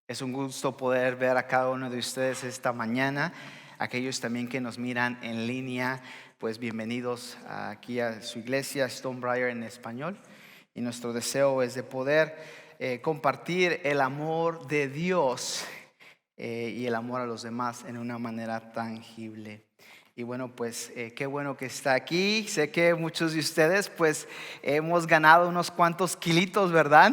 Es un gusto poder ver a cada uno de ustedes esta mañana. Aquellos también que nos miran en línea, pues bienvenidos aquí a su iglesia, Stonebriar en español. Y nuestro deseo es de poder compartir el amor de Dios y el amor a los demás en una manera tangible. Y bueno, pues qué bueno que está aquí. Sé que muchos de ustedes pues hemos ganado unos cuantos kilitos, ¿verdad?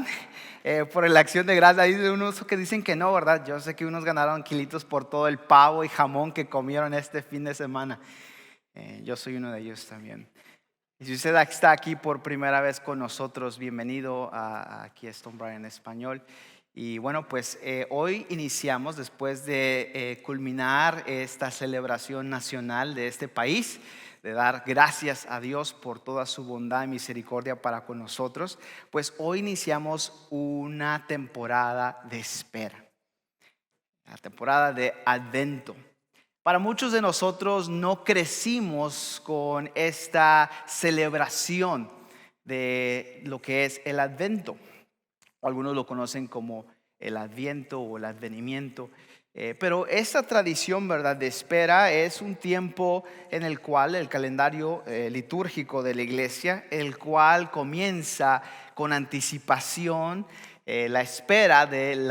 Por la acción de gracia. Hay unos que dicen que no, ¿verdad? Yo sé que unos ganaron kilitos por todo el pavo y jamón que comieron este fin de semana. Yo soy uno de ellos también. Y si usted está aquí por primera vez con nosotros, bienvenido aquí a Stonebriar en español. Y bueno, pues hoy iniciamos después de culminar esta celebración nacional de este país, de dar gracias a Dios por toda su bondad y misericordia para con nosotros. Pues hoy iniciamos una temporada de espera, la temporada de Advento. Para muchos de nosotros no crecimos con esta celebración de lo que es el Advento. Algunos lo conocen como el Adviento o el advenimiento. Pero esta tradición, ¿verdad?, de espera es un tiempo en el cual el calendario litúrgico de la iglesia, el cual comienza con anticipación la espera del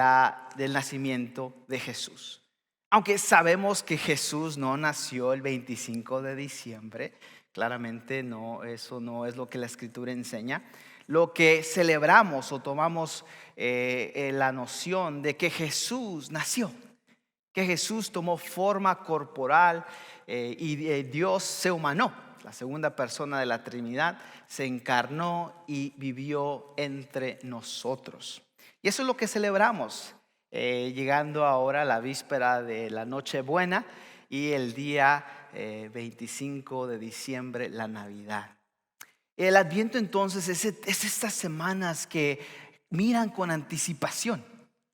nacimiento de Jesús. Aunque sabemos que Jesús no nació el 25 de diciembre, claramente no, eso no es lo que la Escritura enseña. Lo que celebramos o tomamos la noción de que Jesús nació, que Jesús tomó forma corporal y Dios se humanó. La segunda persona de la Trinidad se encarnó y vivió entre nosotros. Y eso es lo que celebramos, llegando ahora a la víspera de la Nochebuena y el día 25 de diciembre, la Navidad. El Adviento entonces es estas semanas que miran con anticipación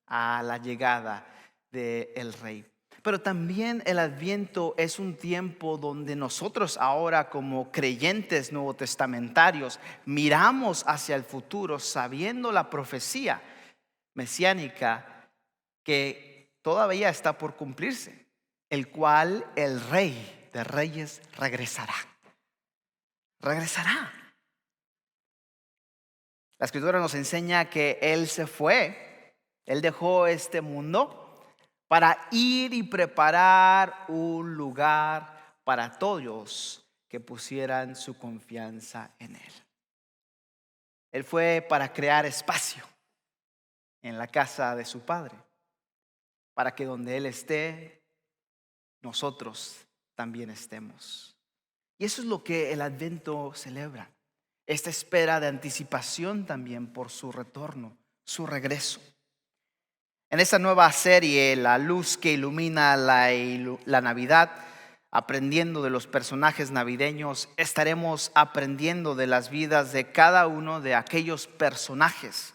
a la llegada del Rey. Pero también el Adviento es un tiempo donde nosotros ahora como creyentes nuevo testamentarios miramos hacia el futuro sabiendo la profecía mesiánica que todavía está por cumplirse, el cual el Rey de Reyes regresará. Regresará. La Escritura nos enseña que Él se fue, Él dejó este mundo para ir y preparar un lugar para todos que pusieran su confianza en Él. Él fue para crear espacio en la casa de su Padre, para que donde Él esté, nosotros también estemos. Y eso es lo que el Adviento celebra. Esta espera de anticipación también por su retorno, su regreso. En esta nueva serie, La luz que ilumina la Navidad, aprendiendo de los personajes navideños, estaremos aprendiendo de las vidas de cada uno de aquellos personajes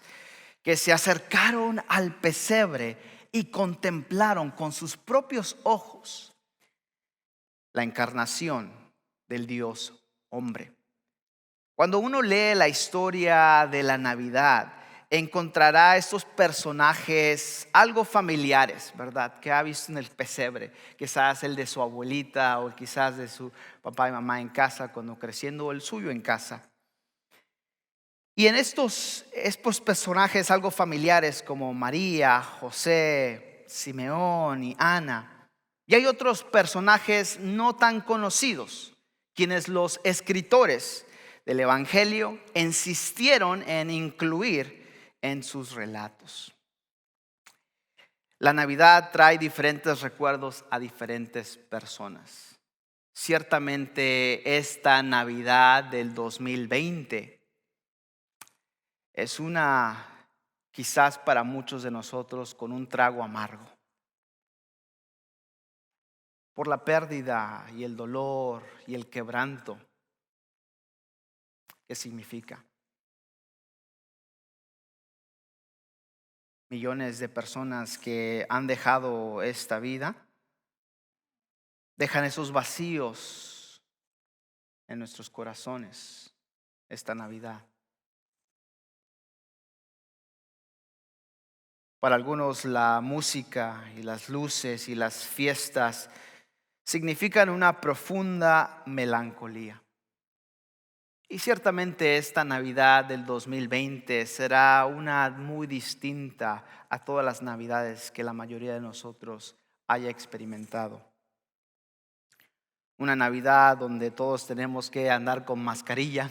que se acercaron al pesebre y contemplaron con sus propios ojos la encarnación del Dios hombre. Cuando uno lee la historia de la Navidad, encontrará estos personajes algo familiares, ¿verdad? Que ha visto en el pesebre, quizás el de su abuelita o quizás de su papá y mamá en casa cuando creciendo, o el suyo en casa. Y en estos personajes algo familiares como María, José, Simeón y Ana. Y hay otros personajes no tan conocidos, quienes los escritores del Evangelio insistieron en incluir en sus relatos. La Navidad trae diferentes recuerdos a diferentes personas. Ciertamente esta Navidad del 2020 es una, quizás para muchos de nosotros, con un trago amargo. Por la pérdida y el dolor y el quebranto que significa. Millones de personas que han dejado esta vida, dejan esos vacíos en nuestros corazones esta Navidad. Para algunos la música y las luces y las fiestas significan una profunda melancolía. Y ciertamente esta Navidad del 2020 será una muy distinta a todas las Navidades que la mayoría de nosotros haya experimentado. Una Navidad donde todos tenemos que andar con mascarilla,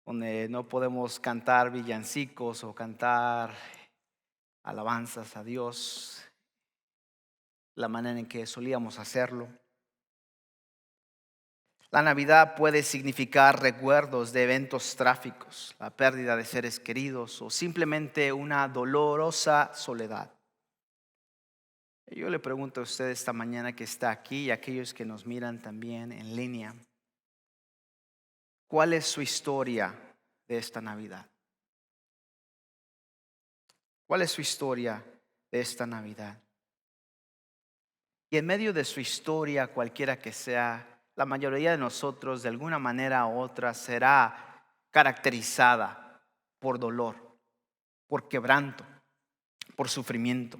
donde no podemos cantar villancicos o cantar alabanzas a Dios la manera en que solíamos hacerlo. La Navidad puede significar recuerdos de eventos trágicos, la pérdida de seres queridos o simplemente una dolorosa soledad. Yo le pregunto a usted esta mañana que está aquí y a aquellos que nos miran también en línea, ¿cuál es su historia de esta Navidad? ¿Cuál es su historia de esta Navidad? Y en medio de su historia, cualquiera que sea, la mayoría de nosotros de alguna manera u otra será caracterizada por dolor, por quebranto, por sufrimiento.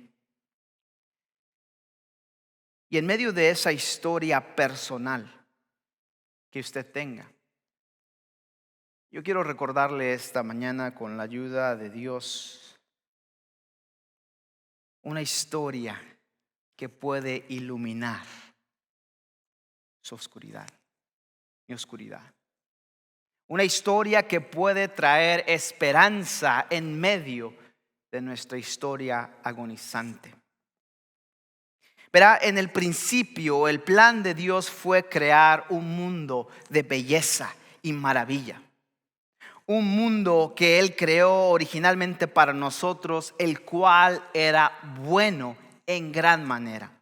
Y en medio de esa historia personal que usted tenga, yo quiero recordarle esta mañana con la ayuda de Dios una historia que puede iluminar su oscuridad, mi oscuridad. Una historia que puede traer esperanza en medio de nuestra historia agonizante. Verá, en el principio el plan de Dios fue crear un mundo de belleza y maravilla. Un mundo que Él creó originalmente para nosotros, el cual era bueno en gran manera.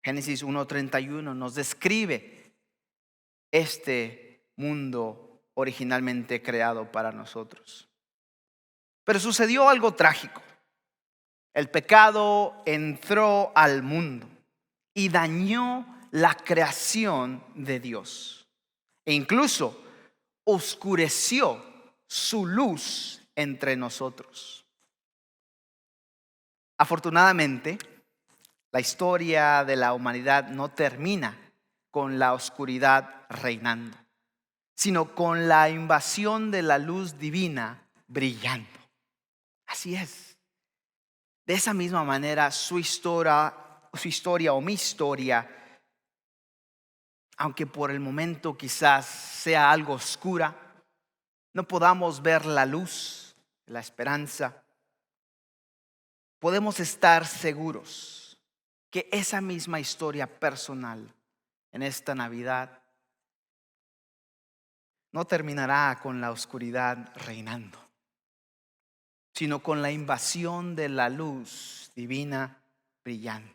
Génesis 1:31 nos describe este mundo originalmente creado para nosotros. Pero sucedió algo trágico. El pecado entró al mundo y dañó la creación de Dios. E incluso oscureció su luz entre nosotros. Afortunadamente, la historia de la humanidad no termina con la oscuridad reinando, sino con la invasión de la luz divina brillando. Así es. De esa misma manera, su historia o mi historia, aunque por el momento quizás sea algo oscura, no podamos ver la luz, la esperanza, podemos estar seguros que esa misma historia personal en esta Navidad no terminará con la oscuridad reinando, sino con la invasión de la luz divina brillando.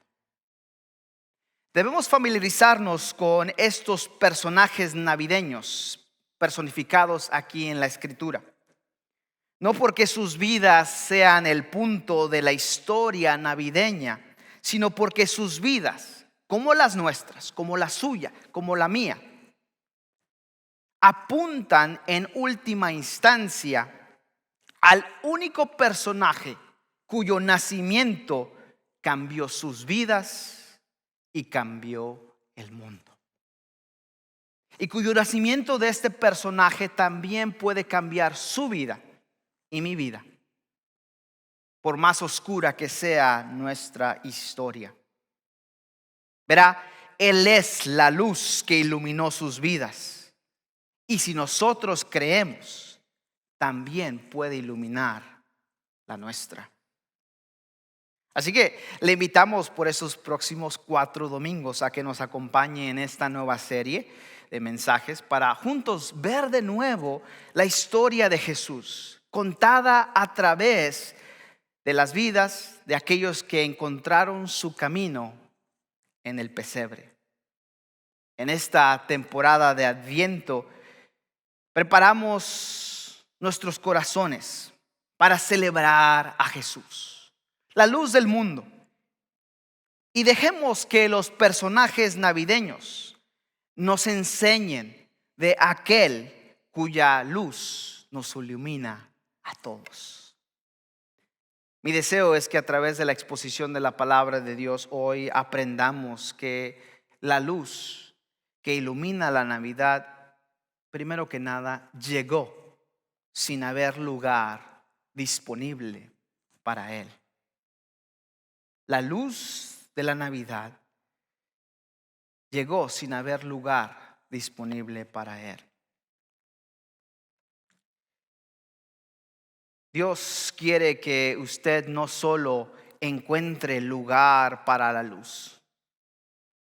Debemos familiarizarnos con estos personajes navideños personificados aquí en la Escritura. No porque sus vidas sean el punto de la historia navideña, sino porque sus vidas, como las nuestras, como la suya, como la mía, apuntan en última instancia al único personaje cuyo nacimiento cambió sus vidas y cambió el mundo. Y cuyo nacimiento de este personaje también puede cambiar su vida y mi vida, por más oscura que sea nuestra historia. Verá, Él es la luz que iluminó sus vidas. Y si nosotros creemos, también puede iluminar la nuestra. Así que le invitamos por esos próximos 4 domingos a que nos acompañe en esta nueva serie de mensajes para juntos ver de nuevo la historia de Jesús, contada a través de las vidas de aquellos que encontraron su camino en el pesebre. En esta temporada de Adviento preparamos nuestros corazones para celebrar a Jesús, la luz del mundo. Y dejemos que los personajes navideños nos enseñen de aquel cuya luz nos ilumina a todos. Mi deseo es que a través de la exposición de la palabra de Dios hoy aprendamos que la luz que ilumina la Navidad, primero que nada, llegó sin haber lugar disponible para él. La luz de la Navidad llegó sin haber lugar disponible para él. Dios quiere que usted no solo encuentre lugar para la luz,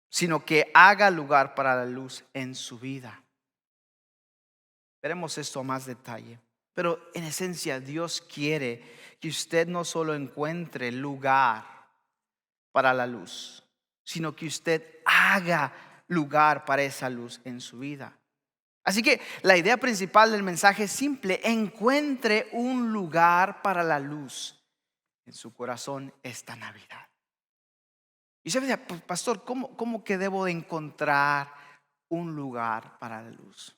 sino que haga lugar para la luz en su vida. Veremos esto a más detalle. Pero en esencia, Dios quiere que usted no solo encuentre lugar para la luz, sino que usted haga lugar para esa luz en su vida. Así que la idea principal del mensaje es simple: encuentre un lugar para la luz en su corazón esta Navidad. Y usted dice, pues, pastor, ¿cómo que debo de encontrar un lugar para la luz?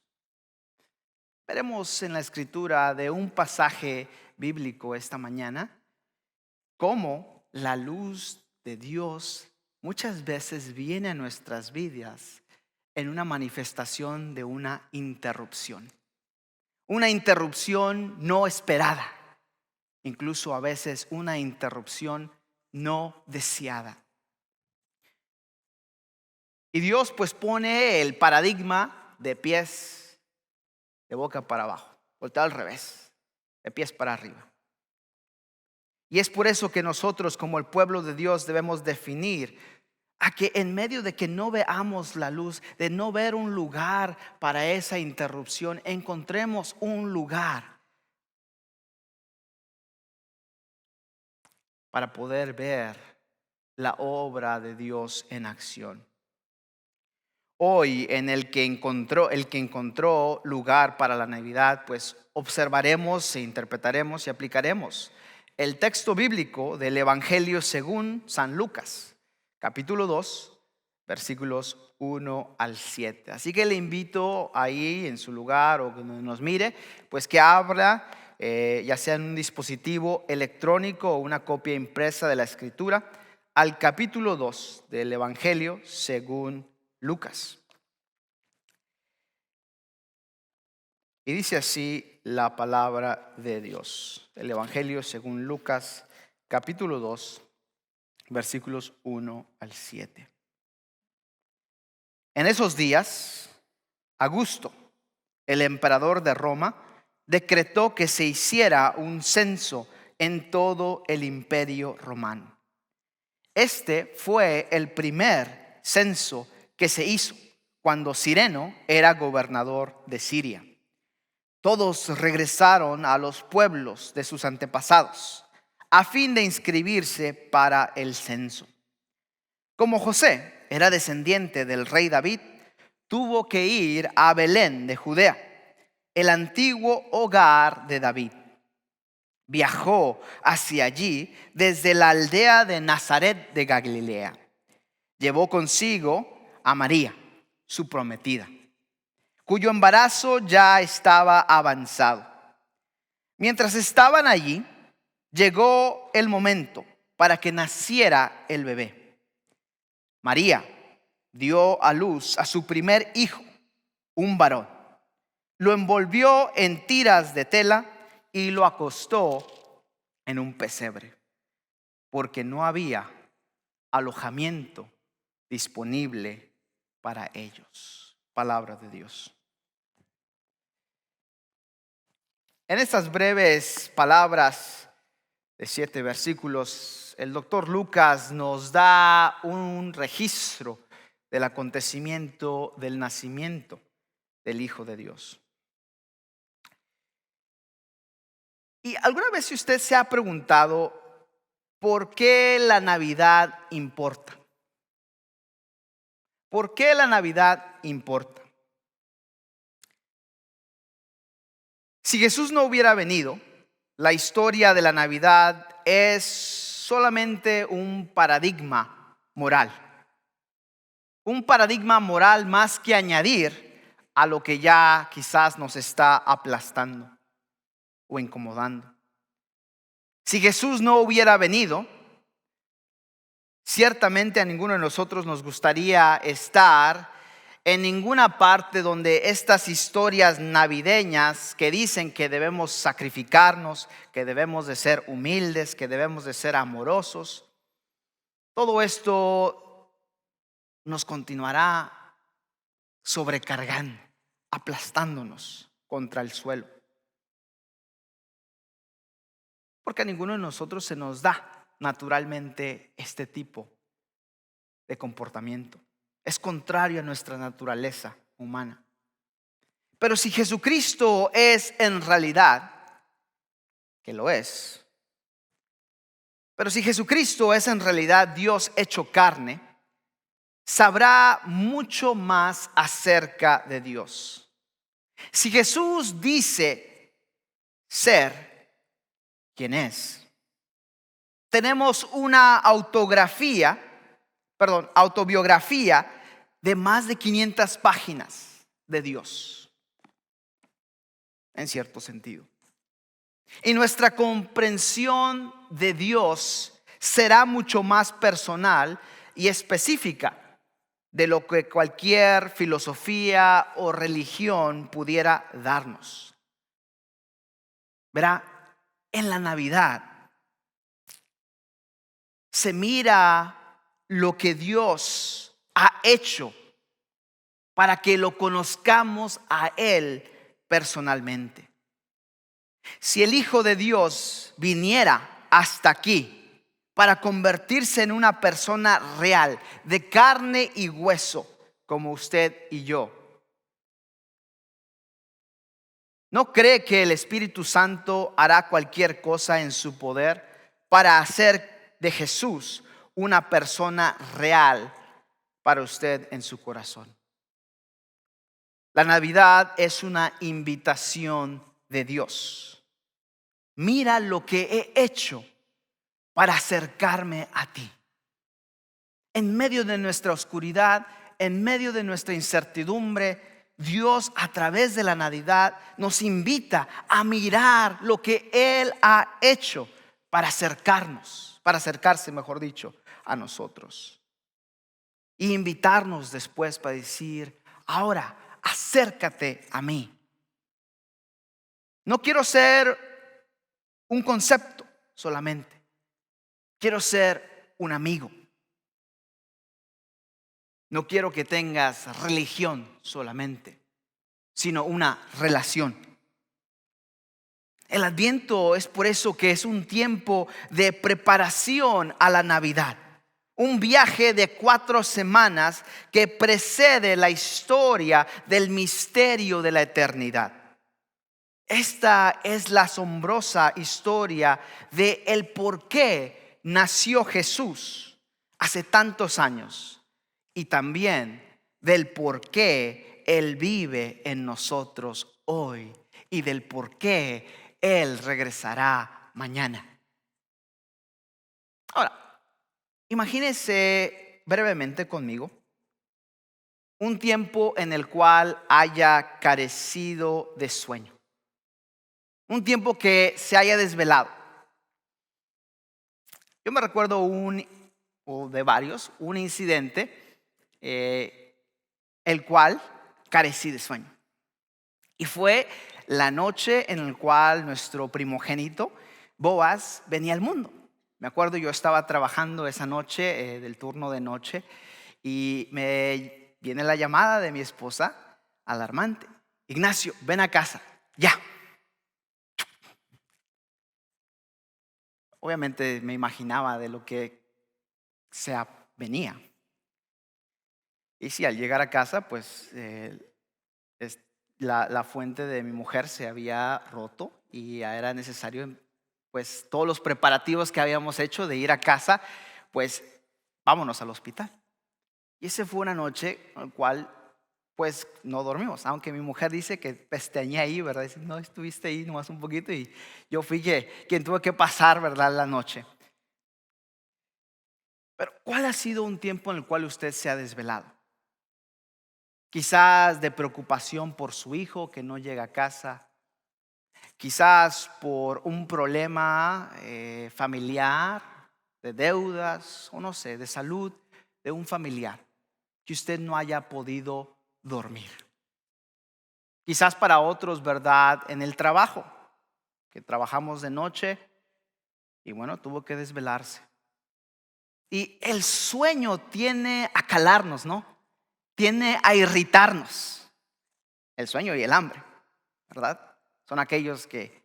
Veremos en la escritura de un pasaje bíblico esta mañana cómo la luz de Dios muchas veces viene a nuestras vidas en una manifestación de una interrupción no esperada, incluso a veces una interrupción no deseada. Y Dios pues pone el paradigma de pies de boca para abajo, volteado al revés, de pies para arriba. Y es por eso que nosotros como el pueblo de Dios debemos definir a que en medio de que no veamos la luz, de no ver un lugar para esa interrupción, encontremos un lugar para poder ver la obra de Dios en acción. Hoy, en el que encontró lugar para la Navidad, pues observaremos e interpretaremos y aplicaremos el texto bíblico del Evangelio según San Lucas, capítulo 2, versículos 1 al 7. Así que le invito ahí en su lugar o que nos mire, pues que abra, ya sea en un dispositivo electrónico o una copia impresa de la escritura, al capítulo 2 del Evangelio según Lucas. Y dice así la palabra de Dios. El Evangelio según Lucas, capítulo 2, versículos 1 al 7. En esos días, Augusto, el emperador de Roma, decretó que se hiciera un censo en todo el imperio romano. Este fue el primer censo que se hizo cuando Cireno era gobernador de Siria. Todos regresaron a los pueblos de sus antepasados a fin de inscribirse para el censo. Como José era descendiente del rey David, tuvo que ir a Belén de Judea, el antiguo hogar de David. Viajó hacia allí desde la aldea de Nazaret de Galilea. Llevó consigo a María, su prometida, cuyo embarazo ya estaba avanzado. Mientras estaban allí, llegó el momento para que naciera el bebé. María dio a luz a su primer hijo, un varón. Lo envolvió en tiras de tela y lo acostó en un pesebre, porque no había alojamiento disponible para ellos. Palabra de Dios. En estas breves palabras de 7 versículos, el doctor Lucas nos da un registro del acontecimiento del nacimiento del Hijo de Dios. ¿Y alguna vez usted se ha preguntado por qué la Navidad importa? ¿Por qué la Navidad importa? Si Jesús no hubiera venido, la historia de la Navidad es solamente un paradigma moral. Un paradigma moral más que añadir a lo que ya quizás nos está aplastando o incomodando. Si Jesús no hubiera venido, ciertamente a ninguno de nosotros nos gustaría estar en ninguna parte donde estas historias navideñas que dicen que debemos sacrificarnos, que debemos de ser humildes, que debemos de ser amorosos, todo esto nos continuará sobrecargando, aplastándonos contra el suelo. Porque a ninguno de nosotros se nos da naturalmente este tipo de comportamiento. Es contrario a nuestra naturaleza humana. Pero si Jesucristo es en realidad, que lo es, pero si Jesucristo es en realidad Dios hecho carne, sabrá mucho más acerca de Dios. Si Jesús dice ser quien es, tenemos una autobiografía de más de 500 páginas de Dios, en cierto sentido. Y nuestra comprensión de Dios será mucho más personal y específica de lo que cualquier filosofía o religión pudiera darnos. Verá, en la Navidad se mira lo que Dios ha hecho para que lo conozcamos a Él personalmente. Si el Hijo de Dios viniera hasta aquí para convertirse en una persona real, de carne y hueso, como usted y yo, ¿no cree que el Espíritu Santo hará cualquier cosa en su poder para hacer de Jesús una persona real para usted en su corazón? La Navidad es una invitación de Dios. Mira lo que he hecho para acercarme a ti. En medio de nuestra oscuridad, en medio de nuestra incertidumbre, Dios a través de la Navidad nos invita a mirar lo que Él ha hecho para acercarse, mejor dicho, a nosotros. Y invitarnos después para decir, ahora acércate a mí. No quiero ser un concepto solamente. Quiero ser un amigo. No quiero que tengas religión solamente, sino una relación. El Adviento es por eso que es un tiempo de preparación a la Navidad. Un viaje de 4 semanas que precede la historia del misterio de la eternidad. Esta es la asombrosa historia de el por qué nació Jesús hace tantos años. Y también del por qué Él vive en nosotros hoy y del por qué Él regresará mañana. Ahora, imagínese brevemente conmigo un tiempo en el cual haya carecido de sueño. Un tiempo que se haya desvelado. Yo me recuerdo un incidente el cual carecí de sueño. Y fue la noche en la cual nuestro primogénito, Boaz, venía al mundo. Me acuerdo, yo estaba trabajando esa noche, del turno de noche, y me viene la llamada de mi esposa, alarmante. Ignacio, ven a casa, ya. Obviamente me imaginaba de lo que venía. Y sí, al llegar a casa, pues la fuente de mi mujer se había roto y ya era necesario, pues todos los preparativos que habíamos hecho de ir a casa, pues vámonos al hospital. Y esa fue una noche en la cual pues no dormimos, aunque mi mujer dice que pestañeé ahí, ¿verdad? Dice, no, estuviste ahí nomás un poquito y yo fui quien tuve que pasar, ¿verdad? La noche. Pero ¿cuál ha sido un tiempo en el cual usted se ha desvelado? Quizás de preocupación por su hijo que no llega a casa, Quizás por un problema familiar, de deudas, o no sé, de salud de un familiar, que usted no haya podido dormir. Quizás para otros, ¿verdad? En el trabajo, que trabajamos de noche y bueno, tuvo que desvelarse. Y el sueño tiene a calarnos, ¿no? Tiene a irritarnos. El sueño y el hambre, ¿verdad? Son aquellos que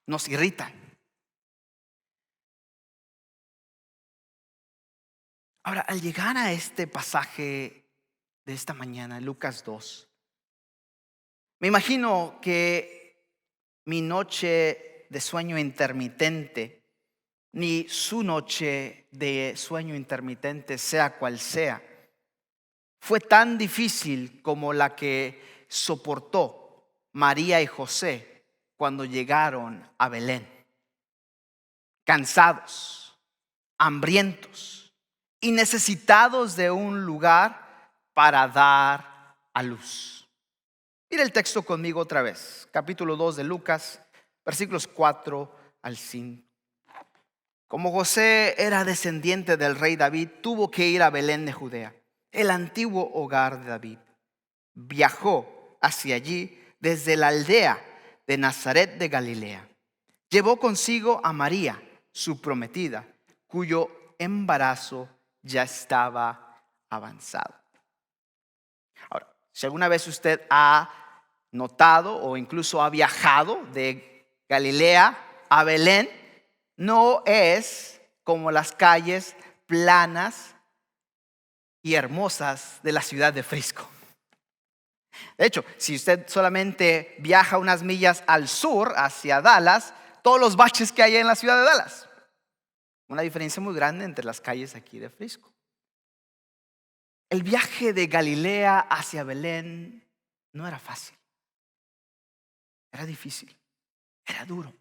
nos irritan. Ahora, al llegar a este pasaje de esta mañana, Lucas 2, me imagino que mi noche de sueño intermitente, ni su noche de sueño intermitente, sea cual sea, fue tan difícil como la que soportó María y José cuando llegaron a Belén. Cansados, hambrientos y necesitados de un lugar para dar a luz. Mira el texto conmigo otra vez, capítulo 2 de Lucas, versículos 4 al 5. Como José era descendiente del rey David, tuvo que ir a Belén de Judea, el antiguo hogar de David. Viajó hacia allí desde la aldea de Nazaret de Galilea. Llevó consigo a María, su prometida, cuyo embarazo ya estaba avanzado. Ahora, si alguna vez usted ha notado o incluso ha viajado de Galilea a Belén, no es como las calles planas y hermosas de la ciudad de Frisco. De hecho, si usted solamente viaja unas millas al sur, hacia Dallas, todos los baches que hay en la ciudad de Dallas. Una diferencia muy grande entre las calles aquí de Frisco. El viaje de Galilea hacia Belén no era fácil. Era difícil. Era duro.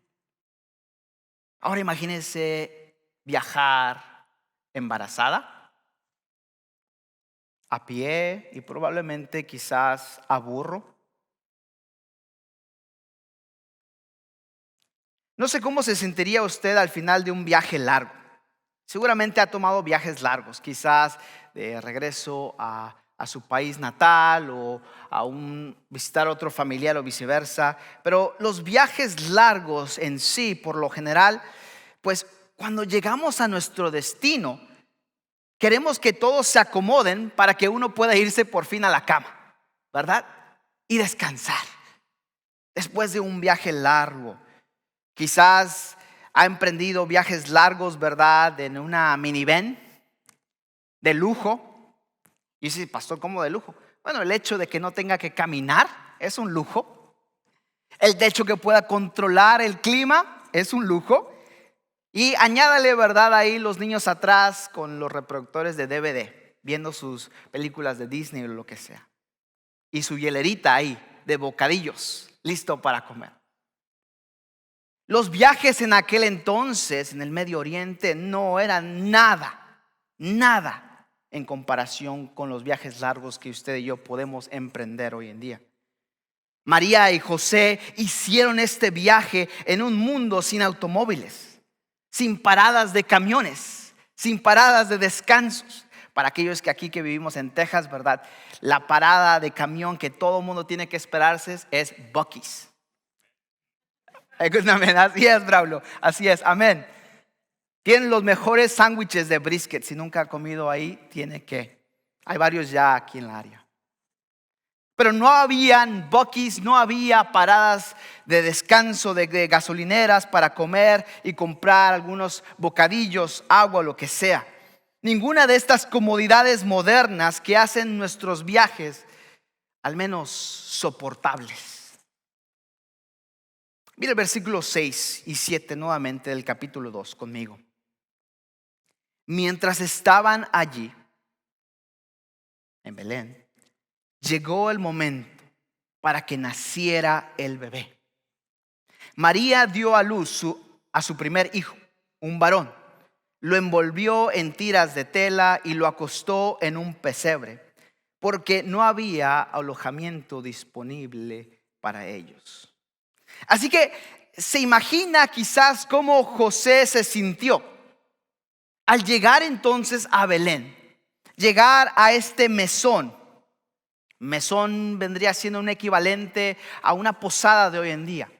Ahora imagínense viajar embarazada, a pie y probablemente quizás a burro. No sé cómo se sentiría usted al final de un viaje largo. Seguramente ha tomado viajes largos, quizás de regreso a su país natal o a visitar a otro familiar o viceversa. Pero los viajes largos en sí, por lo general, pues cuando llegamos a nuestro destino, queremos que todos se acomoden para que uno pueda irse por fin a la cama, ¿verdad? Y descansar. Después de un viaje largo, quizás ha emprendido viajes largos, ¿verdad? En una minivan de lujo. Y dice, pastor, ¿cómo de lujo? Bueno, el hecho de que no tenga que caminar es un lujo. El hecho que pueda controlar el clima es un lujo. Y añádale, ¿verdad? Ahí los niños atrás con los reproductores de DVD, viendo sus películas de Disney o lo que sea. Y su hielerita ahí de bocadillos, listo para comer. Los viajes en aquel entonces en el Medio Oriente no eran nada en comparación con los viajes largos que usted y yo podemos emprender hoy en día. María y José hicieron este viaje en un mundo sin automóviles, sin paradas de camiones, sin paradas de descansos. Para aquellos que aquí que vivimos en Texas, ¿verdad? La parada de camión que todo mundo tiene que esperarse es Buc-ee's. Así es, Braulio, así es, amén. Tienen los mejores sándwiches de brisket. Si nunca ha comido ahí, tiene que. Hay varios ya aquí en la área. Pero no habían Buc-ee's, no había paradas de descanso de gasolineras para comer y comprar algunos bocadillos, agua, lo que sea. Ninguna de estas comodidades modernas que hacen nuestros viajes al menos soportables. Mira el versículo 6 y 7 nuevamente del capítulo 2 conmigo. Mientras estaban allí, en Belén, llegó el momento para que naciera el bebé. María dio a luz a su primer hijo, un varón. Lo envolvió en tiras de tela y lo acostó en un pesebre, porque no había alojamiento disponible para ellos. Así que se imagina quizás cómo José se sintió al llegar entonces a Belén, llegar a este mesón. Mesón vendría siendo un equivalente a una posada de hoy en día,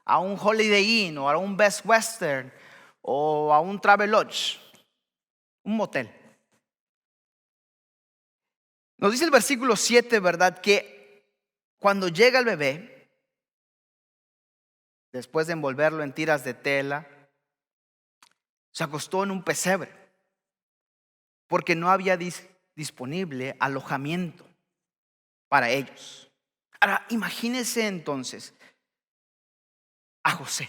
a un Holiday Inn o a un Best Western o a un Travelodge, un motel. Nos dice el versículo 7, ¿verdad? Que cuando llega el bebé, después de envolverlo en tiras de tela, se acostó en un pesebre, porque no había disponible alojamiento para ellos. Ahora, imagínense entonces a José.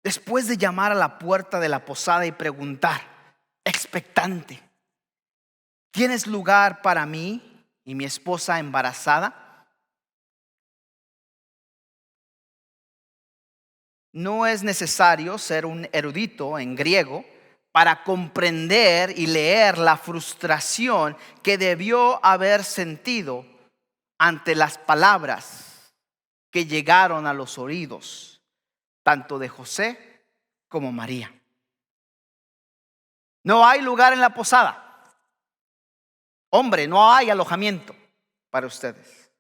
Después de llamar a la puerta de la posada y preguntar, expectante, ¿tienes lugar para mí y mi esposa embarazada? No es necesario ser un erudito en griego para comprender y leer la frustración que debió haber sentido ante las palabras que llegaron a los oídos tanto de José como María. No hay lugar en la posada. Hombre, no hay alojamiento para ustedes.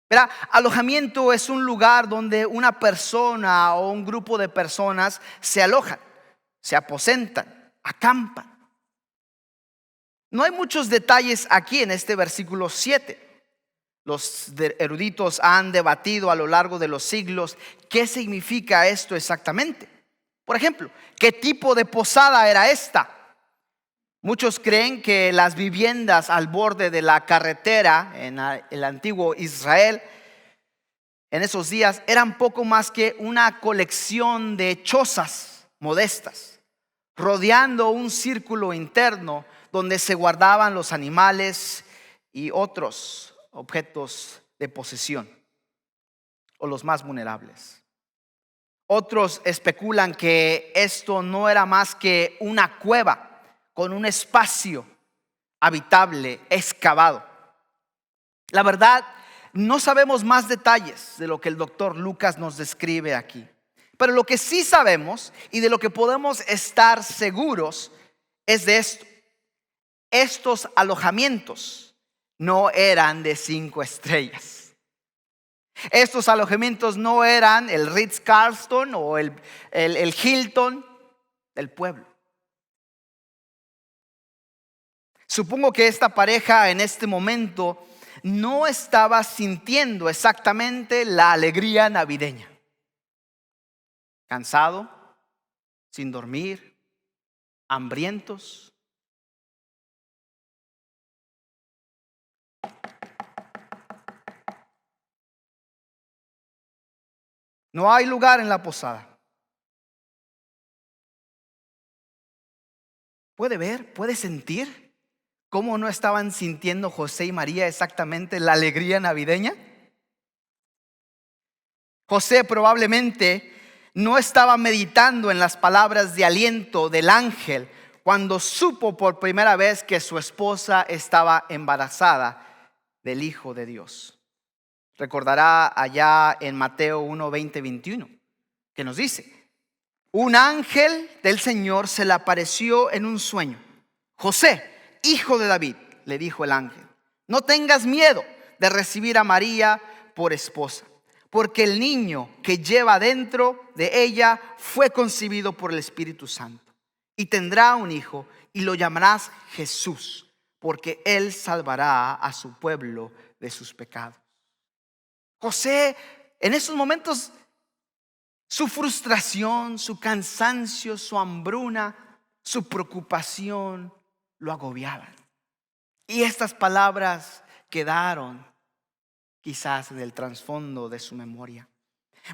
Verá, alojamiento es un lugar donde una persona o un grupo de personas se alojan, se aposentan, acampan. No hay muchos detalles aquí en este versículo 7. Los eruditos han debatido a lo largo de los siglos qué significa esto exactamente. Por ejemplo, ¿qué tipo de posada era esta? Muchos creen que las viviendas al borde de la carretera en el antiguo Israel en esos días eran poco más que una colección de chozas modestas, rodeando un círculo interno donde se guardaban los animales y otros objetos de posesión, o los más vulnerables. Otros especulan que esto no era más que una cueva con un espacio habitable excavado. La verdad, no sabemos más detalles de lo que el doctor Lucas nos describe aquí. Pero lo que sí sabemos y de lo que podemos estar seguros es de esto. Estos alojamientos no eran de 5 estrellas. Estos alojamientos no eran el Ritz-Carlton o el Hilton del pueblo. Supongo que esta pareja en este momento no estaba sintiendo exactamente la alegría navideña. Cansado, sin dormir, hambrientos. No hay lugar en la posada. ¿Puede ver? ¿Puede sentir cómo no estaban sintiendo José y María exactamente la alegría navideña? José probablemente no estaba meditando en las palabras de aliento del ángel cuando supo por primera vez que su esposa estaba embarazada del Hijo de Dios. Recordará allá en Mateo 1, 20, 21, que nos dice: un ángel del Señor se le apareció en un sueño. José, hijo de David, le dijo el ángel, no tengas miedo de recibir a María por esposa, porque el niño que lleva dentro de ella fue concebido por el Espíritu Santo. Y tendrá un hijo y lo llamarás Jesús, porque él salvará a su pueblo de sus pecados. José, en esos momentos, su frustración, su cansancio, su hambruna, su preocupación lo agobiaban. Y estas palabras quedaron quizás en el trasfondo de su memoria.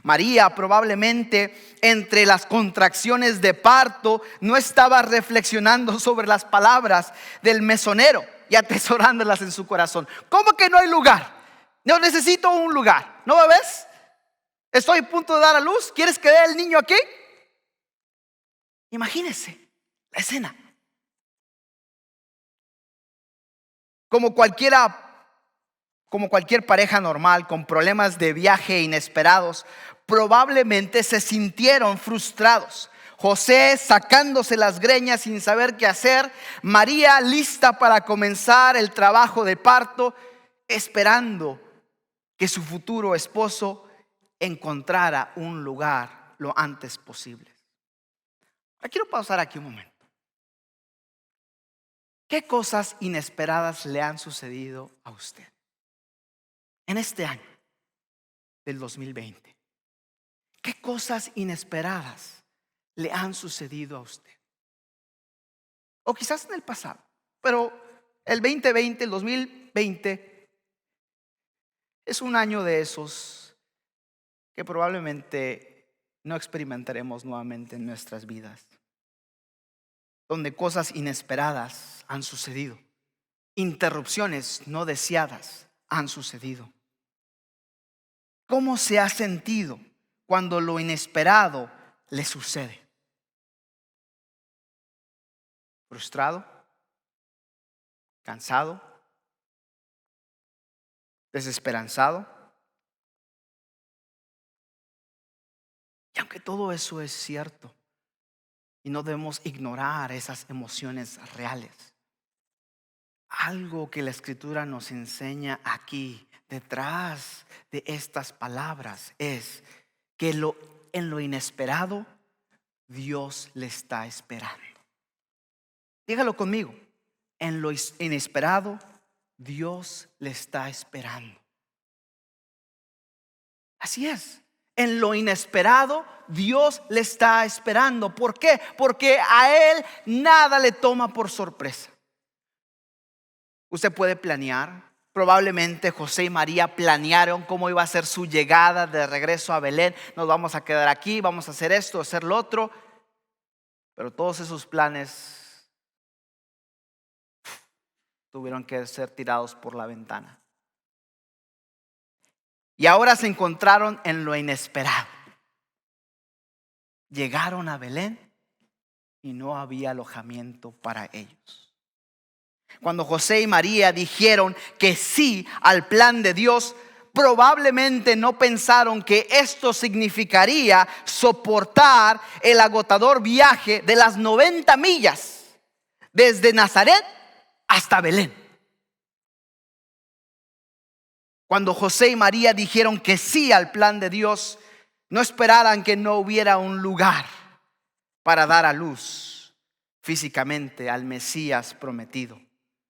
María probablemente entre las contracciones de parto no estaba reflexionando sobre las palabras del mesonero y atesorándolas en su corazón. ¿Cómo que no hay lugar? Yo necesito un lugar. ¿No me ves? Estoy a punto de dar a luz. ¿Quieres que dé el niño aquí? Imagínese la escena. Como cualquiera como cualquier pareja normal, con problemas de viaje inesperados, probablemente se sintieron frustrados. José sacándose las greñas sin saber qué hacer, María lista para comenzar el trabajo de parto, esperando que su futuro esposo encontrara un lugar lo antes posible. Ahora quiero pausar aquí un momento. ¿Qué cosas inesperadas le han sucedido a usted en este año del 2020? ¿Qué cosas inesperadas le han sucedido a usted? O quizás en el pasado, pero el 2020, el 2020 es un año de esos que probablemente no experimentaremos nuevamente en nuestras vidas, donde cosas inesperadas han sucedido, interrupciones no deseadas han sucedido. ¿Cómo se ha sentido cuando lo inesperado le sucede? ¿Frustrado? ¿Cansado? ¿Desesperanzado? Y aunque todo eso es cierto, y no debemos ignorar esas emociones reales, algo que la Escritura nos enseña aquí, detrás de estas palabras, es que en lo inesperado Dios le está esperando. Dígalo conmigo. En lo inesperado Dios le está esperando. Así es. En lo inesperado Dios le está esperando. ¿Por qué? Porque a Él nada le toma por sorpresa. Usted puede planear. Probablemente José y María planearon cómo iba a ser su llegada de regreso a Belén. Nos vamos a quedar aquí, vamos a hacer esto, hacer lo otro. Pero todos esos planes tuvieron que ser tirados por la ventana. Y ahora se encontraron en lo inesperado. Llegaron a Belén y no había alojamiento para ellos. Cuando José y María dijeron que sí al plan de Dios, probablemente no pensaron que esto significaría soportar el agotador viaje de las 90 millas desde Nazaret hasta Belén. Cuando José y María dijeron que sí al plan de Dios, no esperaran que no hubiera un lugar para dar a luz físicamente al Mesías prometido,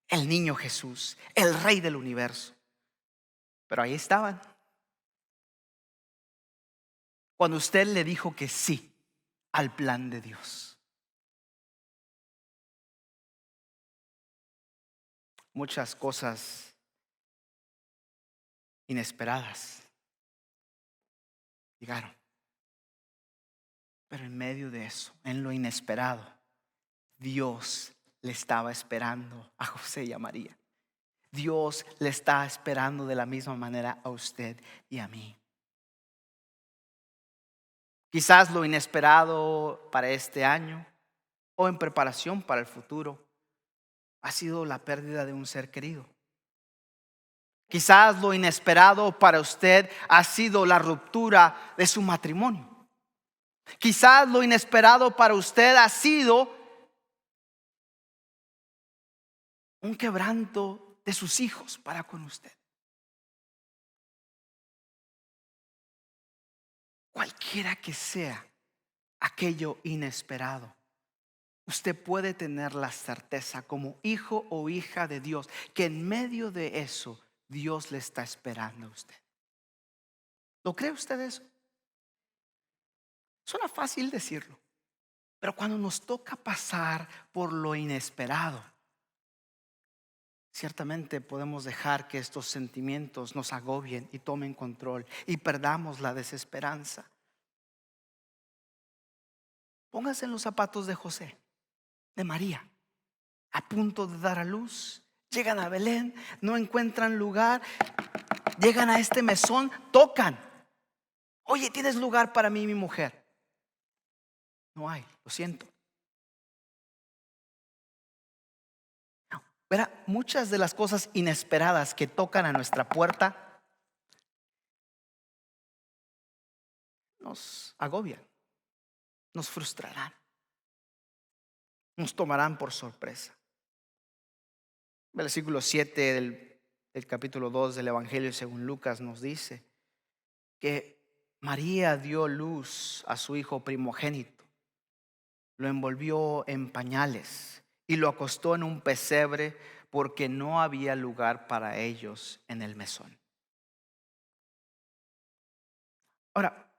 el niño Jesús, el Rey del universo. Pero ahí estaban. Cuando usted le dijo que sí al plan de Dios. Muchas cosas inesperadas llegaron. Pero en medio de eso, en lo inesperado, Dios le estaba esperando a José y a María. Dios le está esperando de la misma manera a usted y a mí. Quizás lo inesperado para este año o en preparación para el futuro ha sido la pérdida de un ser querido. Quizás lo inesperado para usted ha sido la ruptura de su matrimonio. Quizás lo inesperado para usted ha sido un quebranto de sus hijos para con usted. Cualquiera que sea aquello inesperado, usted puede tener la certeza como hijo o hija de Dios que en medio de eso Dios le está esperando a usted. ¿Lo cree usted eso? Suena fácil decirlo, pero cuando nos toca pasar por lo inesperado, ciertamente podemos dejar que estos sentimientos nos agobien y tomen control y perdamos la desesperanza. Póngase en los zapatos de José, de María, a punto de dar a luz. Llegan a Belén, no encuentran lugar, llegan a este mesón, tocan. Oye, ¿tienes lugar para mí y mi mujer? No hay, lo siento. No. Verá, muchas de las cosas inesperadas que tocan a nuestra puerta nos agobian, nos frustrarán, nos tomarán por sorpresa. Versículo 7 del capítulo 2 del Evangelio según Lucas nos dice que María dio luz a su hijo primogénito, lo envolvió en pañales y lo acostó en un pesebre porque no había lugar para ellos en el mesón. Ahora,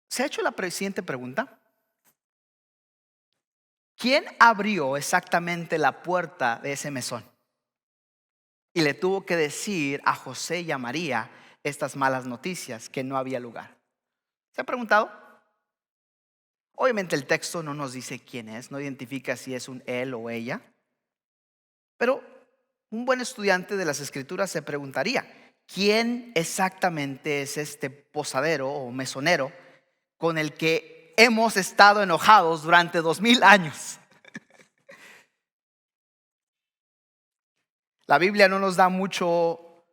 ¿se ha hecho la siguiente pregunta? ¿Quién abrió exactamente la puerta de ese mesón? Y le tuvo que decir a José y a María estas malas noticias, que no había lugar. ¿Se ha preguntado? Obviamente el texto no nos dice quién es, no identifica si es un él o ella. Pero un buen estudiante de las Escrituras se preguntaría, ¿quién exactamente es este posadero o mesonero con el que hemos estado enojados durante 2000 años? La Biblia no nos da mucho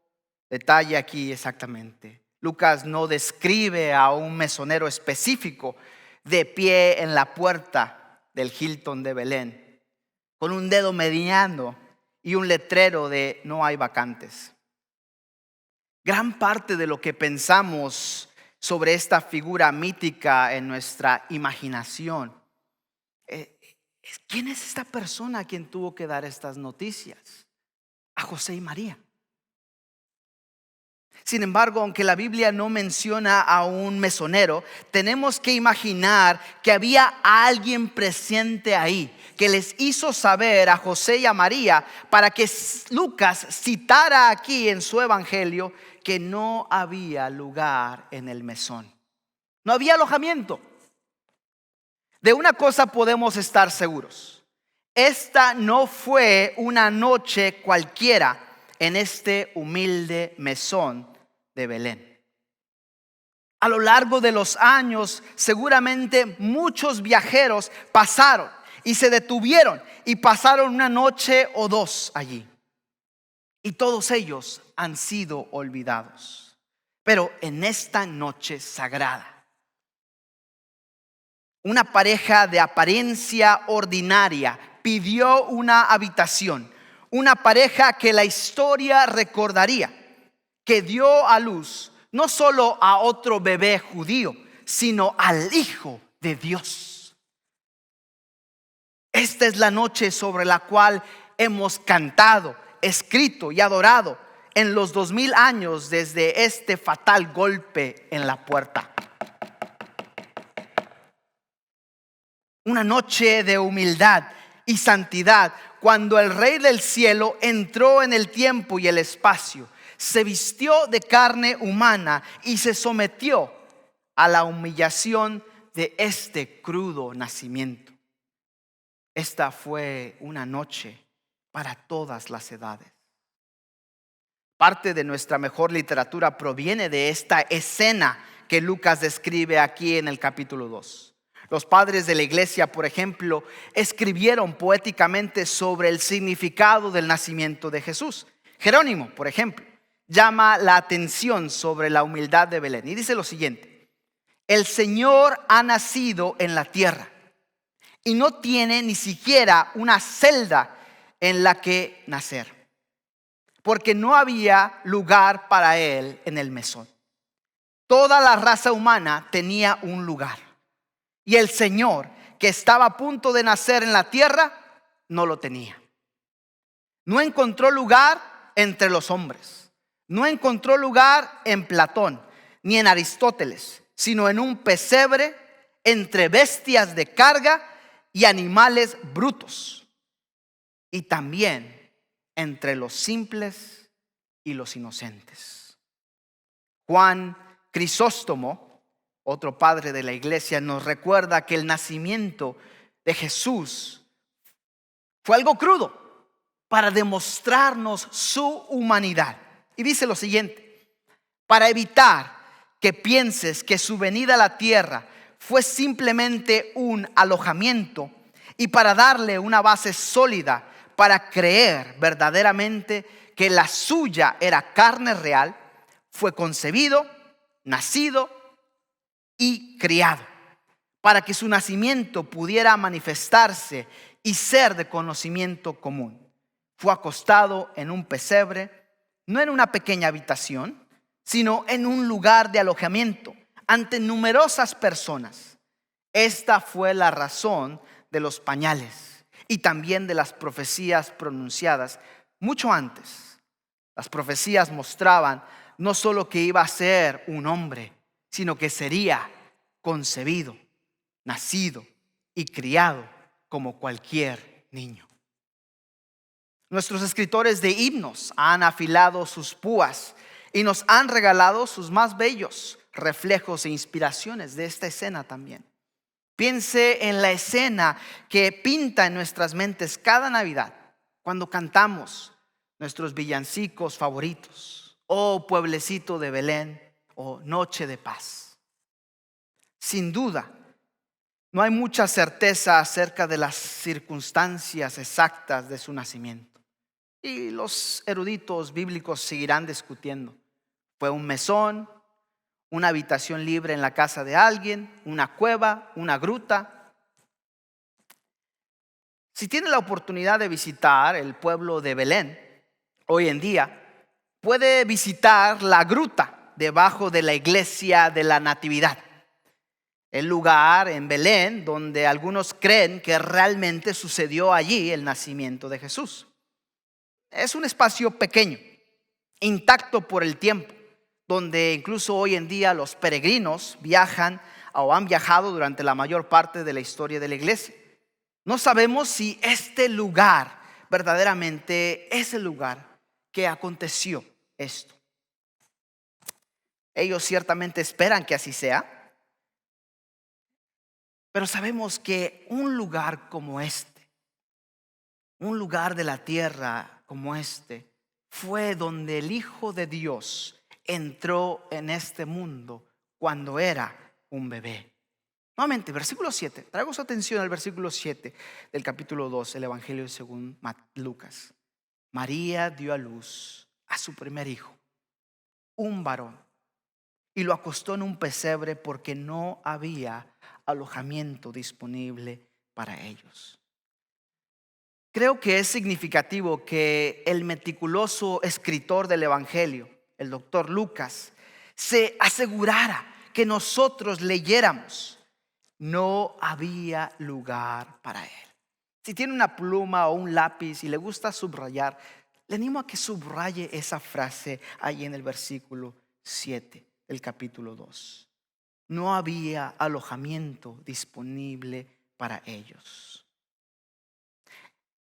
detalle aquí exactamente. Lucas no describe a un mesonero específico de pie en la puerta del Hilton de Belén, con un dedo mediano y un letrero de no hay vacantes. Gran parte de lo que pensamos sobre esta figura mítica en nuestra imaginación es ¿quién es esta persona a quien tuvo que dar estas noticias? A José y María. Sin embargo, aunque la Biblia no menciona a un mesonero, tenemos que imaginar que había alguien presente ahí que les hizo saber a José y a María para que Lucas citara aquí en su evangelio que no había lugar en el mesón. No había alojamiento. De una cosa podemos estar seguros: esta no fue una noche cualquiera en este humilde mesón de Belén. A lo largo de los años, seguramente muchos viajeros pasaron y se detuvieron y pasaron una noche o dos allí. Y todos ellos han sido olvidados. Pero en esta noche sagrada, una pareja de apariencia ordinaria pidió una habitación. Una pareja que la historia recordaría, que dio a luz no solo a otro bebé judío, sino al Hijo de Dios. Esta es la noche sobre la cual hemos cantado, escrito y adorado en los 2000 años desde este fatal golpe en la puerta. Una noche de humildad y santidad, cuando el Rey del cielo entró en el tiempo y el espacio, se vistió de carne humana y se sometió a la humillación de este crudo nacimiento. Esta fue una noche para todas las edades. Parte de nuestra mejor literatura proviene de esta escena que Lucas describe aquí en el capítulo 2. Los padres de la iglesia, por ejemplo, escribieron poéticamente sobre el significado del nacimiento de Jesús. Jerónimo, por ejemplo, llama la atención sobre la humildad de Belén y dice lo siguiente: el Señor ha nacido en la tierra y no tiene ni siquiera una celda en la que nacer, porque no había lugar para él en el mesón. Toda la raza humana tenía un lugar, y el Señor, que estaba a punto de nacer en la tierra, no lo tenía. No encontró lugar entre los hombres. No encontró lugar en Platón ni en Aristóteles, sino en un pesebre entre bestias de carga y animales brutos, y también entre los simples y los inocentes. Juan Crisóstomo, otro padre de la iglesia, nos recuerda que el nacimiento de Jesús fue algo crudo para demostrarnos su humanidad. Y dice lo siguiente: para evitar que pienses que su venida a la tierra fue simplemente un alojamiento, y para darle una base sólida para creer verdaderamente que la suya era carne real, fue concebido, nacido y criado, para que su nacimiento pudiera manifestarse y ser de conocimiento común. Fue acostado en un pesebre, no en una pequeña habitación, sino en un lugar de alojamiento ante numerosas personas. Esta fue la razón de los pañales y también de las profecías pronunciadas mucho antes. Las profecías mostraban no solo que iba a ser un hombre, sino que sería concebido, nacido y criado como cualquier niño. Nuestros escritores de himnos han afilado sus púas y nos han regalado sus más bellos reflejos e inspiraciones de esta escena también. Piense en la escena que pinta en nuestras mentes cada Navidad cuando cantamos nuestros villancicos favoritos: Oh pueblecito de Belén, o Noche de Paz. Sin duda, no hay mucha certeza acerca de las circunstancias exactas de su nacimiento, y los eruditos bíblicos seguirán discutiendo. ¿Fue un mesón, una habitación libre en la casa de alguien, una cueva, una gruta? Si tiene la oportunidad de visitar el pueblo de Belén hoy en día, puede visitar la gruta debajo de la iglesia de la Natividad, el lugar en Belén donde algunos creen que realmente sucedió allí el nacimiento de Jesús. Es un espacio pequeño, intacto por el tiempo, donde incluso hoy en día los peregrinos viajan o han viajado durante la mayor parte de la historia de la iglesia. No sabemos si este lugar verdaderamente es el lugar que aconteció esto. Ellos ciertamente esperan que así sea, pero sabemos que un lugar como este, un lugar de la tierra como este, fue donde el Hijo de Dios entró en este mundo cuando era un bebé. Nuevamente, versículo 7. Traigo su atención al versículo 7 del capítulo 2, el Evangelio según Lucas. María dio a luz a su primer hijo, un varón, y lo acostó en un pesebre porque no había alojamiento disponible para ellos. Creo que es significativo que el meticuloso escritor del Evangelio, el doctor Lucas, se asegurara que nosotros leyéramos: no había lugar para él. Si tiene una pluma o un lápiz y le gusta subrayar, le animo a que subraye esa frase ahí en el versículo 7 del capítulo 2. No había alojamiento disponible para ellos.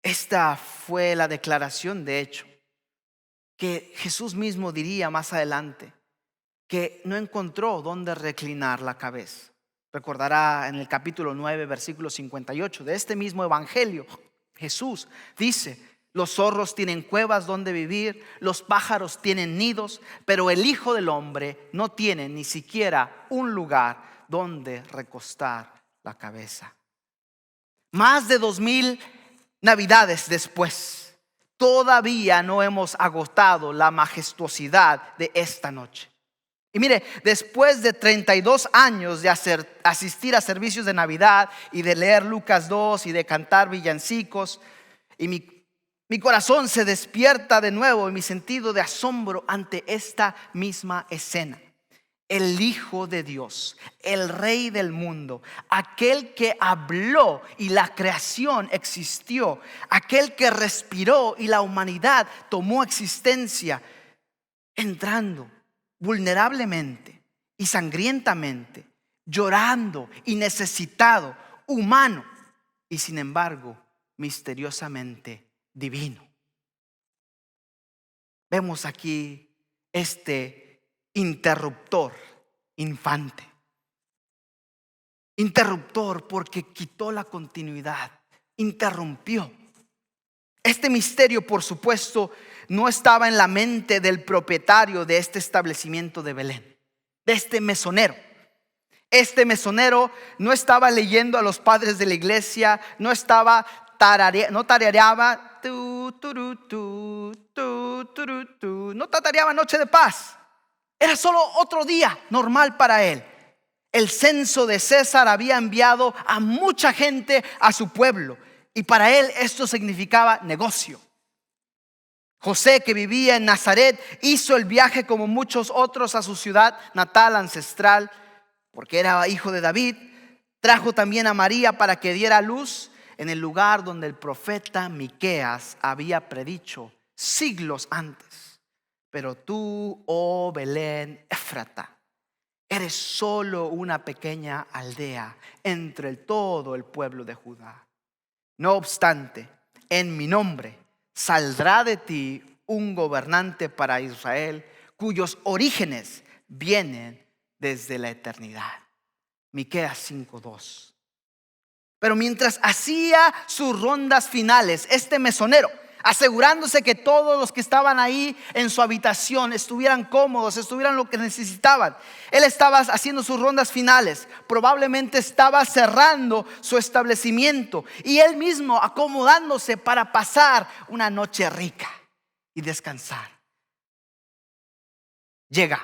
Esta fue la declaración, de hecho, que Jesús mismo diría más adelante, que no encontró dónde reclinar la cabeza. Recordará en el capítulo 9, versículo 58 de este mismo evangelio, Jesús dice: los zorros tienen cuevas donde vivir, los pájaros tienen nidos, pero el Hijo del Hombre no tiene ni siquiera un lugar donde recostar la cabeza. Más de 2000 Navidades después, todavía no hemos agotado la majestuosidad de esta noche. Y mire, después de 32 años de asistir a servicios de Navidad y de leer Lucas 2 y de cantar villancicos, y mi corazón se despierta de nuevo en mi sentido de asombro ante esta misma escena. El Hijo de Dios, el Rey del mundo, aquel que habló y la creación existió, aquel que respiró y la humanidad tomó existencia, entrando vulnerablemente y sangrientamente, llorando y necesitado, humano, y sin embargo misteriosamente divino. Vemos aquí este interruptor infante. Interruptor porque quitó la continuidad, interrumpió. Este misterio, por supuesto, no estaba en la mente del propietario de este establecimiento de Belén, de este mesonero. Este mesonero no estaba leyendo a los padres de la iglesia, no tarareaba No tatareaba noche de paz. Era solo otro día normal para él. El censo de César había enviado a mucha gente a su pueblo, y para él esto significaba negocio. José, que vivía en Nazaret, hizo el viaje como muchos otros a su ciudad natal ancestral, porque era hijo de David. Trajo también a María para que diera a luz en el lugar donde el profeta Miqueas había predicho siglos antes. Pero tú, oh Belén Éfrata, eres solo una pequeña aldea entre todo el pueblo de Judá. No obstante, en mi nombre saldrá de ti un gobernante para Israel, cuyos orígenes vienen desde la eternidad. Miqueas 5:2. Pero mientras hacía sus rondas finales, este mesonero, asegurándose que todos los que estaban ahí en su habitación estuvieran cómodos, estuvieran lo que necesitaban, él estaba haciendo sus rondas finales. Probablemente estaba cerrando su establecimiento y él mismo acomodándose para pasar una noche rica y descansar. Llega.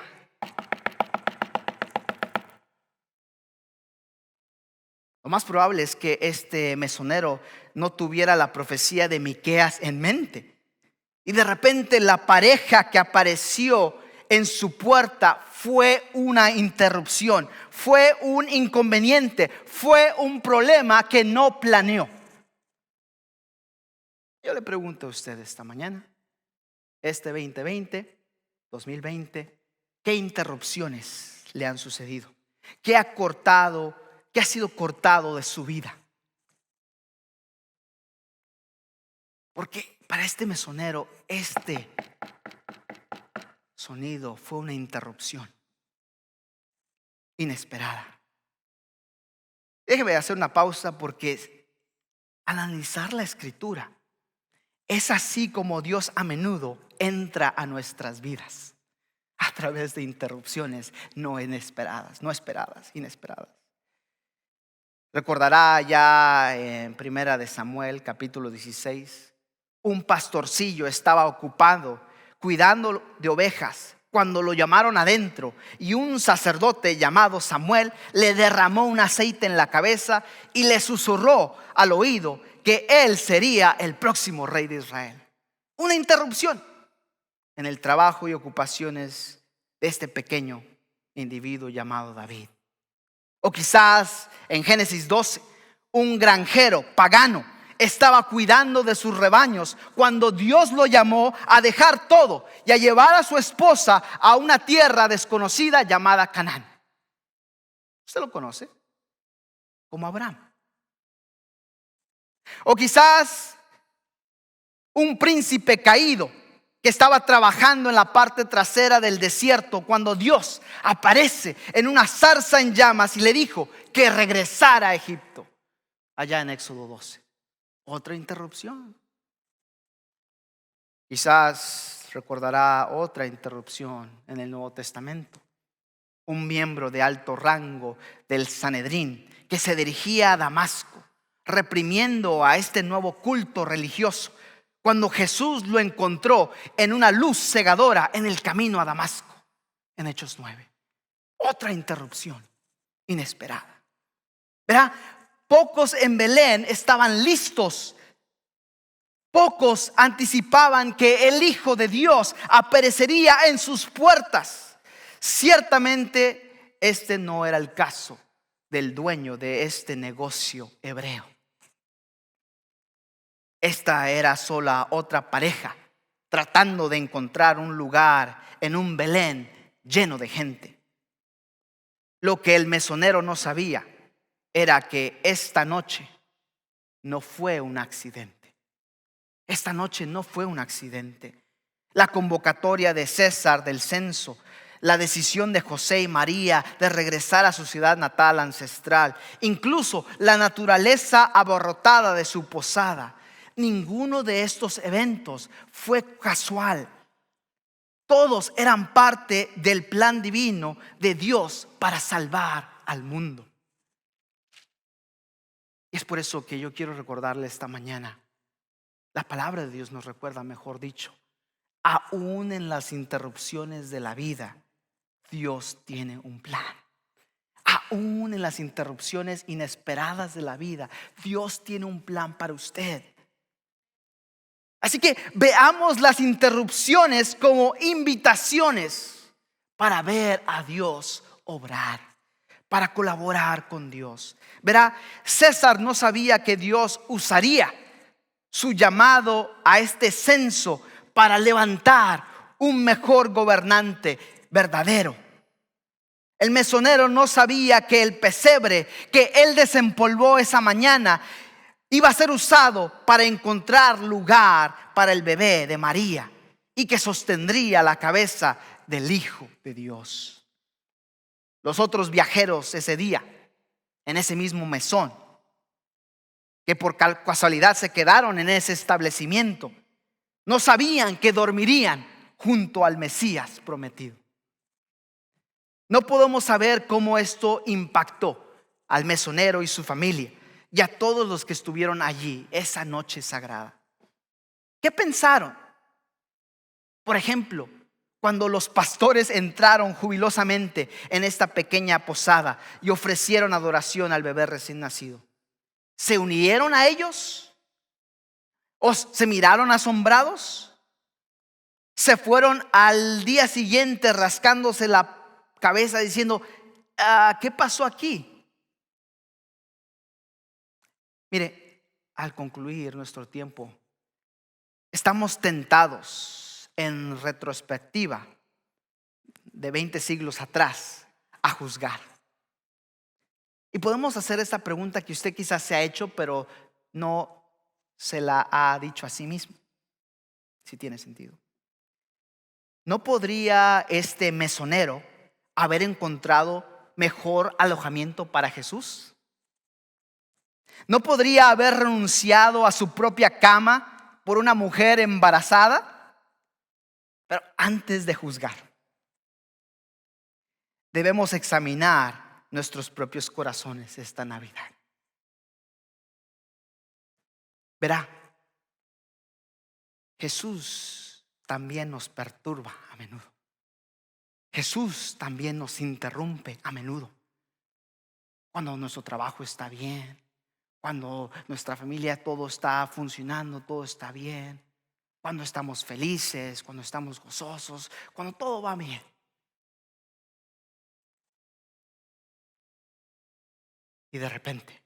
Lo más probable es que este mesonero no tuviera la profecía de Miqueas en mente. Y de repente la pareja que apareció en su puerta fue una interrupción, fue un inconveniente, fue un problema que no planeó. Yo le pregunto a usted esta mañana, este 2020, ¿qué interrupciones le han sucedido? ¿Qué ha sido cortado de su vida? Porque para este mesonero, este sonido fue una interrupción inesperada. Déjeme hacer una pausa, porque al analizar la escritura, es así como Dios a menudo entra a nuestras vidas, a través de interrupciones no esperadas. Recordará ya en Primera de Samuel, capítulo 16, un pastorcillo estaba ocupado cuidando de ovejas cuando lo llamaron adentro, y un sacerdote llamado Samuel le derramó un aceite en la cabeza y le susurró al oído que él sería el próximo rey de Israel. Una interrupción en el trabajo y ocupaciones de este pequeño individuo llamado David. O quizás en Génesis 12, un granjero pagano estaba cuidando de sus rebaños cuando Dios lo llamó a dejar todo y a llevar a su esposa a una tierra desconocida llamada Canaán. ¿Usted lo conoce? Como Abraham. O quizás un príncipe caído que estaba trabajando en la parte trasera del desierto cuando Dios aparece en una zarza en llamas y le dijo que regresara a Egipto. Allá en Éxodo 12. Otra interrupción. Quizás recordará otra interrupción en el Nuevo Testamento. Un miembro de alto rango del Sanedrín que se dirigía a Damasco, reprimiendo a este nuevo culto religioso, cuando Jesús lo encontró en una luz cegadora en el camino a Damasco, en Hechos 9. Otra interrupción inesperada. ¿Verdad? Pocos en Belén estaban listos. Pocos anticipaban que el Hijo de Dios aparecería en sus puertas. Ciertamente este no era el caso del dueño de este negocio hebreo. Esta era sola otra pareja tratando de encontrar un lugar en un Belén lleno de gente. Lo que el mesonero no sabía era que esta noche no fue un accidente. Esta noche no fue un accidente. La convocatoria de César del censo, la decisión de José y María de regresar a su ciudad natal ancestral, incluso la naturaleza abarrotada de su posada, ninguno de estos eventos fue casual. Todos eran parte del plan divino de Dios para salvar al mundo. Y es por eso que yo quiero recordarle esta mañana La palabra de Dios nos recuerda, mejor dicho, aún en las interrupciones de la vida, Dios tiene un plan. Aún en las interrupciones inesperadas de la vida, Dios tiene un plan para usted. Así que veamos las interrupciones como invitaciones para ver a Dios obrar, para colaborar con Dios. Verá, César no sabía que Dios usaría su llamado a este censo para levantar un mejor gobernante verdadero. El mesonero no sabía que el pesebre que él desempolvó esa mañana iba a ser usado para encontrar lugar para el bebé de María y que sostendría la cabeza del Hijo de Dios. Los otros viajeros ese día, en ese mismo mesón, que por casualidad se quedaron en ese establecimiento, no sabían que dormirían junto al Mesías prometido. No podemos saber cómo esto impactó al mesonero y su familia y a todos los que estuvieron allí esa noche sagrada. ¿Qué pensaron? Por ejemplo, cuando los pastores entraron jubilosamente en esta pequeña posada y ofrecieron adoración al bebé recién nacido, ¿se unieron a ellos? ¿O se miraron asombrados? ¿Se fueron al día siguiente rascándose la cabeza diciendo, ¿qué pasó aquí? Mire, al concluir nuestro tiempo, estamos tentados en retrospectiva de 20 siglos atrás a juzgar. Y podemos hacer esta pregunta que usted quizás se ha hecho, pero no se la ha dicho a sí mismo, si tiene sentido. ¿No podría este mesonero haber encontrado mejor alojamiento para Jesús? ¿No podría haber renunciado a su propia cama por una mujer embarazada? Pero antes de juzgar, debemos examinar nuestros propios corazones esta Navidad. Verá, Jesús también nos perturba a menudo. Jesús también nos interrumpe a menudo. Cuando nuestro trabajo está bien, cuando nuestra familia todo está funcionando, todo está bien, cuando estamos felices, cuando estamos gozosos, cuando todo va bien. Y de repente,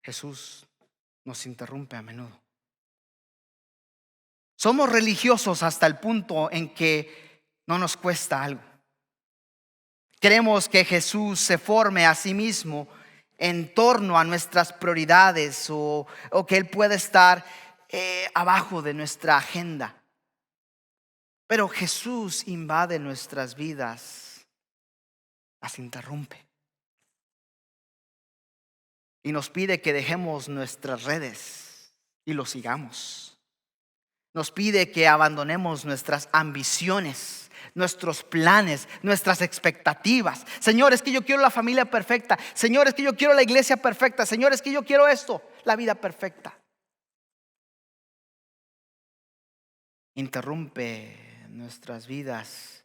Jesús nos interrumpe a menudo. Somos religiosos hasta el punto en que no nos cuesta algo. Queremos que Jesús se forme a sí mismo en torno a nuestras prioridades o que Él pueda estar abajo de nuestra agenda. Pero Jesús invade nuestras vidas, las interrumpe. Y nos pide que dejemos nuestras redes y lo sigamos. Nos pide que abandonemos nuestras ambiciones, nuestros planes, nuestras expectativas. Señor, es que yo quiero la familia perfecta. Señor, es que yo quiero la iglesia perfecta. Señor, es que yo quiero esto, la vida perfecta. Interrumpe nuestras vidas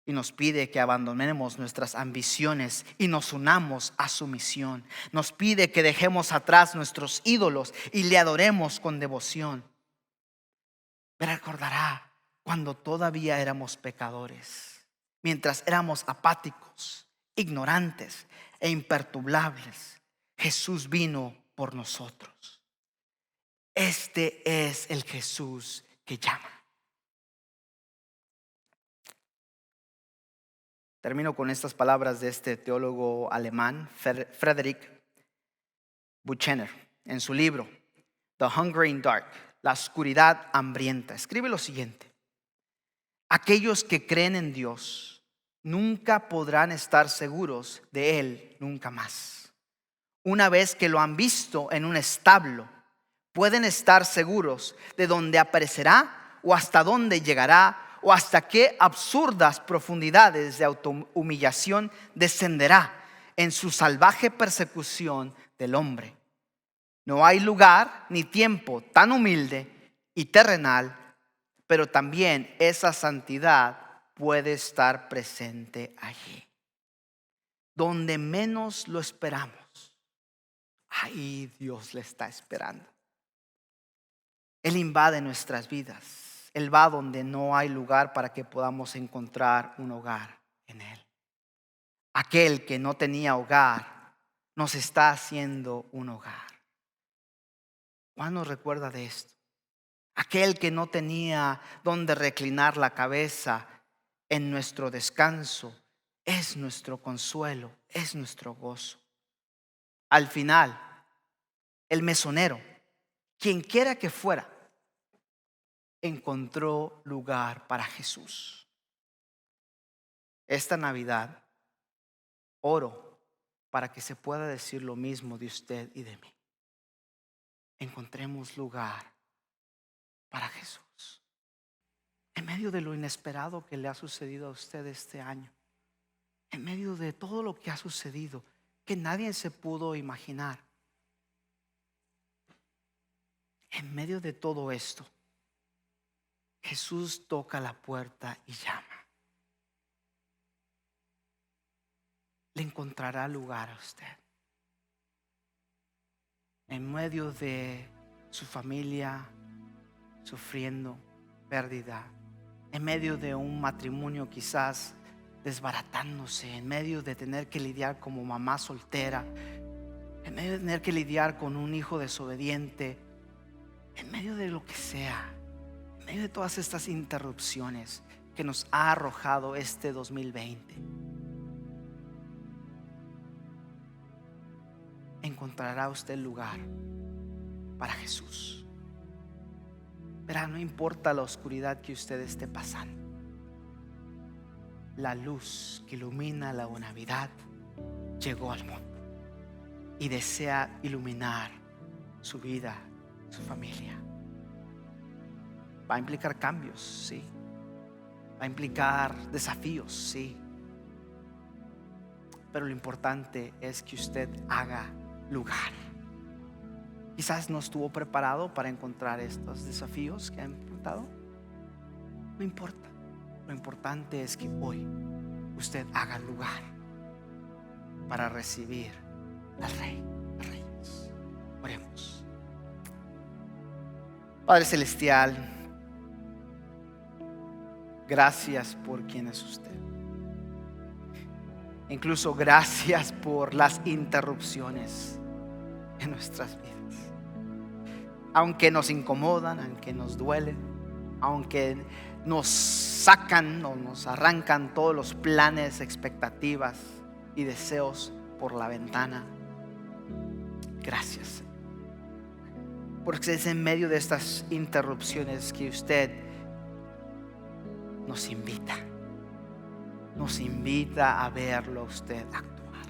y nos pide que abandonemos nuestras ambiciones y nos unamos a su misión. Nos pide que dejemos atrás nuestros ídolos y le adoremos con devoción. Me recordará cuando todavía éramos pecadores, mientras éramos apáticos, ignorantes e imperturbables, Jesús vino por nosotros. Este es el Jesús que llama. Termino con estas palabras de este teólogo alemán, Friedrich Buchner, en su libro The Hungering Dark, la oscuridad hambrienta. Escribe lo siguiente: aquellos que creen en Dios nunca podrán estar seguros de Él nunca más. Una vez que lo han visto en un establo, pueden estar seguros de dónde aparecerá o hasta dónde llegará o hasta qué absurdas profundidades de autohumillación descenderá en su salvaje persecución del hombre. No hay lugar ni tiempo tan humilde y terrenal, pero también esa santidad puede estar presente allí, donde menos lo esperamos. Ahí Dios le está esperando. Él invade nuestras vidas. Él va donde no hay lugar para que podamos encontrar un hogar en Él. Aquel que no tenía hogar nos está haciendo un hogar. ¿Cuál nos recuerda de esto? Aquel que no tenía donde reclinar la cabeza en nuestro descanso es nuestro consuelo, es nuestro gozo. Al final, el mesonero, quien quiera que fuera, encontró lugar para Jesús. Esta Navidad oro para que se pueda decir lo mismo de usted y de mí. Encontremos lugar para Jesús. En medio de lo inesperado que le ha sucedido a usted este año, en medio de todo lo que ha sucedido, que nadie se pudo imaginar, en medio de todo esto, Jesús toca la puerta y llama. Le encontrará lugar a usted. En medio de su familia sufriendo pérdida, en medio de un matrimonio quizás desbaratándose, en medio de tener que lidiar como mamá soltera, en medio de tener que lidiar con un hijo desobediente, en medio de lo que sea, en medio de todas estas interrupciones que nos ha arrojado este 2020, encontrará usted lugar para Jesús. Pero no importa la oscuridad que usted esté pasando, la luz que ilumina la Navidad llegó al mundo y desea iluminar su vida, su familia. Va a implicar cambios, sí. Va a implicar desafíos, sí. Pero lo importante es que usted haga lugar. Quizás no estuvo preparado para encontrar estos desafíos que ha enfrentado. No importa. Lo importante es que hoy usted haga lugar para recibir al Rey de Reyes. Oremos. Padre Celestial, gracias por quien es usted. Incluso gracias por las interrupciones en nuestras vidas. Aunque nos incomodan, aunque nos duelen, aunque nos sacan o nos arrancan todos los planes, expectativas y deseos por la ventana. Gracias, porque es en medio de estas interrupciones que usted nos invita a verlo a usted actuar.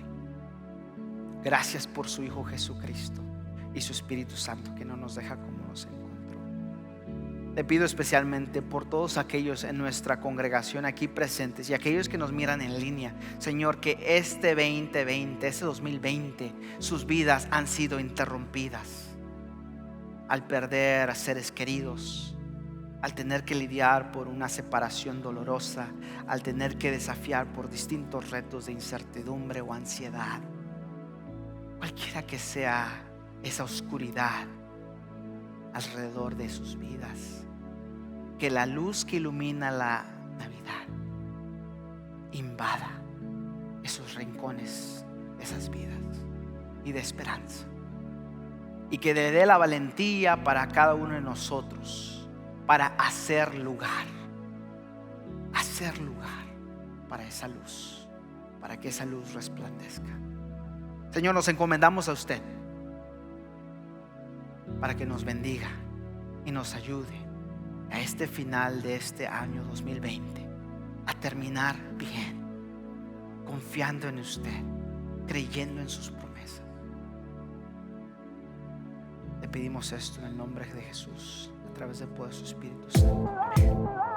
Gracias por su Hijo Jesucristo y su Espíritu Santo, que no nos deja como nos encontró. Te pido especialmente por todos aquellos en nuestra congregación aquí presentes y aquellos que nos miran en línea, Señor, que este 2020, sus vidas han sido interrumpidas al perder a seres queridos, al tener que lidiar por una separación dolorosa, al tener que desafiar por distintos retos de incertidumbre o ansiedad. Cualquiera que sea esa oscuridad alrededor de sus vidas, que la luz que ilumina la Navidad invada esos rincones, esas vidas, y de esperanza, y que le dé la valentía para cada uno de nosotros para hacer lugar para esa luz, para que esa luz resplandezca. Señor, nos encomendamos a usted para que nos bendiga y nos ayude a este final de este año 2020 a terminar bien, confiando en usted, creyendo en sus promesas. Te pedimos esto en el nombre de Jesús, a través del poder de su Espíritu Santo. Amén.